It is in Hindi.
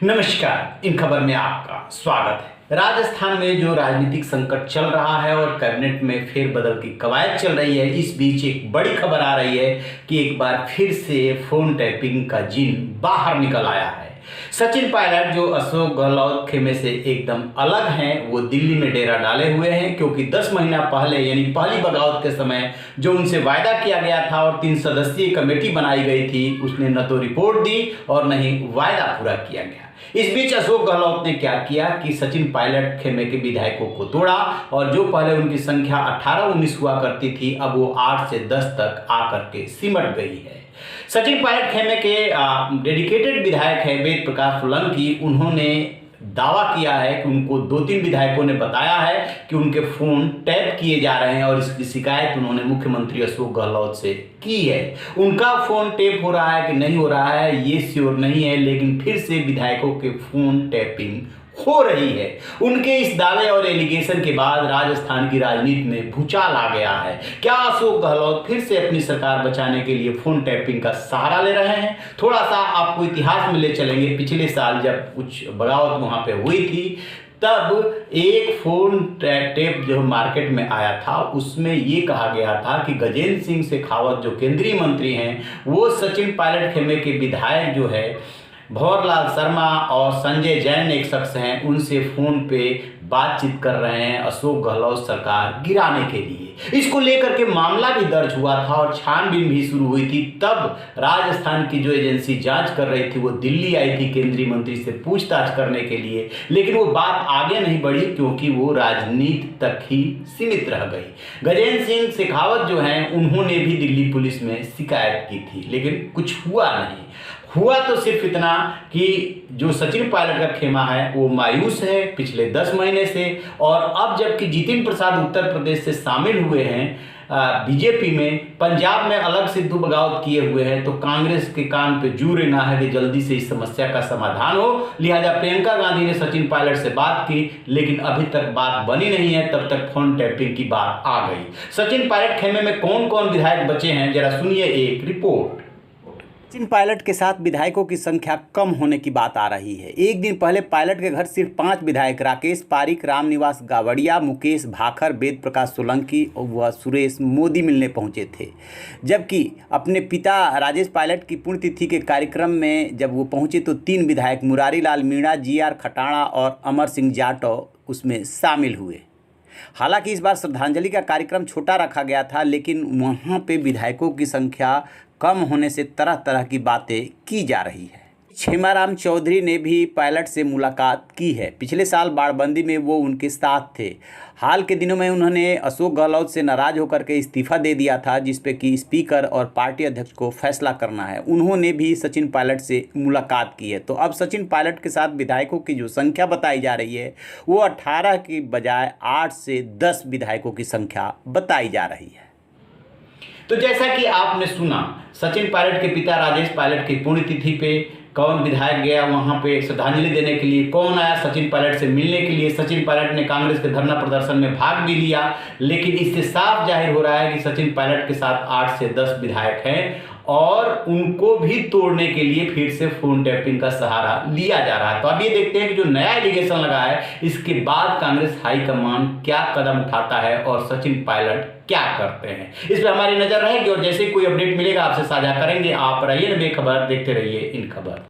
नमस्कार, इन खबर में आपका स्वागत है। राजस्थान में जो राजनीतिक संकट चल रहा है और कैबिनेट में फेरबदल की कवायद चल रही है, इस बीच एक बड़ी खबर आ रही है कि एक बार फिर से फोन टैपिंग का जिन बाहर निकल आया है। सचिन पायलट जो अशोक गहलोत खेमे से एकदम अलग हैं, वो दिल्ली में डेरा डाले हुए हैं, क्योंकि 10 महीना पहले यानी पहली बगावत के समय जो उनसे वायदा किया गया था और 3 सदस्यीय कमेटी बनाई गई थी, उसने न तो रिपोर्ट दी और न ही वायदा पूरा किया गया। इस बीच अशोक गहलोत ने क्या किया कि सचिन पायलट खेमे के विधायकों को तोड़ा और जो पहले उनकी संख्या 18-19 हुआ करती थी, अब वो 8 से 10 तक आकर के सिमट गई है। सचिन पायलट खेमे के डेडिकेटेड विधायक है वेद प्रकाश सोलंकी, उन्होंने दावा किया है कि उनको 2-3 विधायकों ने बताया है कि उनके फोन टैप किए जा रहे हैं और इसकी शिकायत उन्होंने मुख्यमंत्री अशोक गहलोत से की है। उनका फोन टैप हो रहा है कि नहीं हो रहा है ये श्योर नहीं है, लेकिन फिर से विधायकों के फोन टैपिंग हो रही है। उनके इस दावे और एलिगेशन के बाद राजस्थान की राजनीति में भूचाल आ गया है। क्या अशोक गहलोत फिर से अपनी सरकार बचाने के लिए फोन टैपिंग का सहारा ले रहे हैं? थोड़ा सा आपको इतिहास में ले चलेंगे। पिछले साल जब कुछ बगावत वहां पे हुई थी, तब एक फोन टैप जो मार्केट में आया था, उसमें ये कहा गया था कि गजेंद्र सिंह शेखावत जो केंद्रीय मंत्री हैं, वो सचिन पायलट खेमे के विधायक जो है भंवरलाल शर्मा और संजय जैन एक शख्स हैं, उनसे फोन पे बातचीत कर रहे हैं अशोक गहलोत सरकार गिराने के लिए। इसको लेकर के मामला भी दर्ज हुआ था और छानबीन भी शुरू हुई थी। तब राजस्थान की जो एजेंसी जांच कर रही थी वो दिल्ली आई थी केंद्रीय मंत्री से पूछताछ करने के लिए, लेकिन वो बात आगे नहीं बढ़ी क्योंकि वो राजनीति तक ही सीमित रह गई। गजेंद्र सिंह शेखावत जो हैं, उन्होंने भी दिल्ली पुलिस में शिकायत की थी, लेकिन कुछ हुआ नहीं। हुआ तो सिर्फ इतना कि जो सचिन पायलट का खेमा है वो मायूस है पिछले 10 महीने से, और अब जबकि जितिन प्रसाद उत्तर प्रदेश से शामिल हुए हैं बीजेपी में, पंजाब में अलग सिद्धू बगावत किए हुए हैं, तो कांग्रेस के कान पे जू रेंगा है कि जल्दी से इस समस्या का समाधान हो। लिहाजा प्रियंका गांधी ने सचिन पायलट से बात की, लेकिन अभी तक बात बनी नहीं है। तब तक फोन टैपिंग की बात आ गई। सचिन पायलट खेमे में कौन कौन विधायक बचे हैं, जरा सुनिए एक रिपोर्ट। सचिन पायलट के साथ विधायकों की संख्या कम होने की बात आ रही है। एक दिन पहले पायलट के घर सिर्फ 5 विधायक राकेश पारिक, रामनिवास गावड़िया, मुकेश भाखर, वेद प्रकाश सोलंकी व सुरेश मोदी मिलने पहुंचे थे। जबकि अपने पिता राजेश पायलट की पुण्यतिथि के कार्यक्रम में जब वो पहुंचे तो 3 विधायक मुरारी लाल मीणा, GR खटाणा और अमर सिंह जाटव उसमें शामिल हुए। हालांकि इस बार श्रद्धांजलि का कार्यक्रम छोटा रखा गया था, लेकिन वहाँ पे विधायकों की संख्या कम होने से तरह तरह की बातें की जा रही है। क्षेमाराम चौधरी ने भी पायलट से मुलाकात की है। पिछले साल बाड़बंदी में वो उनके साथ थे। हाल के दिनों में उन्होंने अशोक गहलोत से नाराज होकर के इस्तीफा दे दिया था, जिसपे कि स्पीकर और पार्टी अध्यक्ष को फैसला करना है। उन्होंने भी सचिन पायलट से मुलाकात की है। तो अब सचिन पायलट के साथ विधायकों की जो संख्या बताई जा रही है वो 18 की बजाय 8 से 10 विधायकों की संख्या बताई जा रही है। तो जैसा कि आपने सुना, सचिन पायलट के पिता राजेश पायलट की पुण्यतिथि पे कौन विधायक गया वहां पे श्रद्धांजलि देने के लिए, कौन आया सचिन पायलट से मिलने के लिए। सचिन पायलट ने कांग्रेस के धरना प्रदर्शन में भाग भी लिया, लेकिन इससे साफ जाहिर हो रहा है कि सचिन पायलट के साथ 8 से 10 विधायक हैं और उनको भी तोड़ने के लिए फिर से फोन टैपिंग का सहारा लिया जा रहा है। तो अब ये देखते हैं कि जो नया एलिगेशन लगा है, इसके बाद कांग्रेस हाईकमान क्या कदम उठाता है और सचिन पायलट क्या करते हैं, इस पर हमारी नजर रहेगी और जैसे कोई अपडेट मिलेगा आपसे साझा करेंगे। आप रहिए बेखबर, देखते रहिए इन खबर।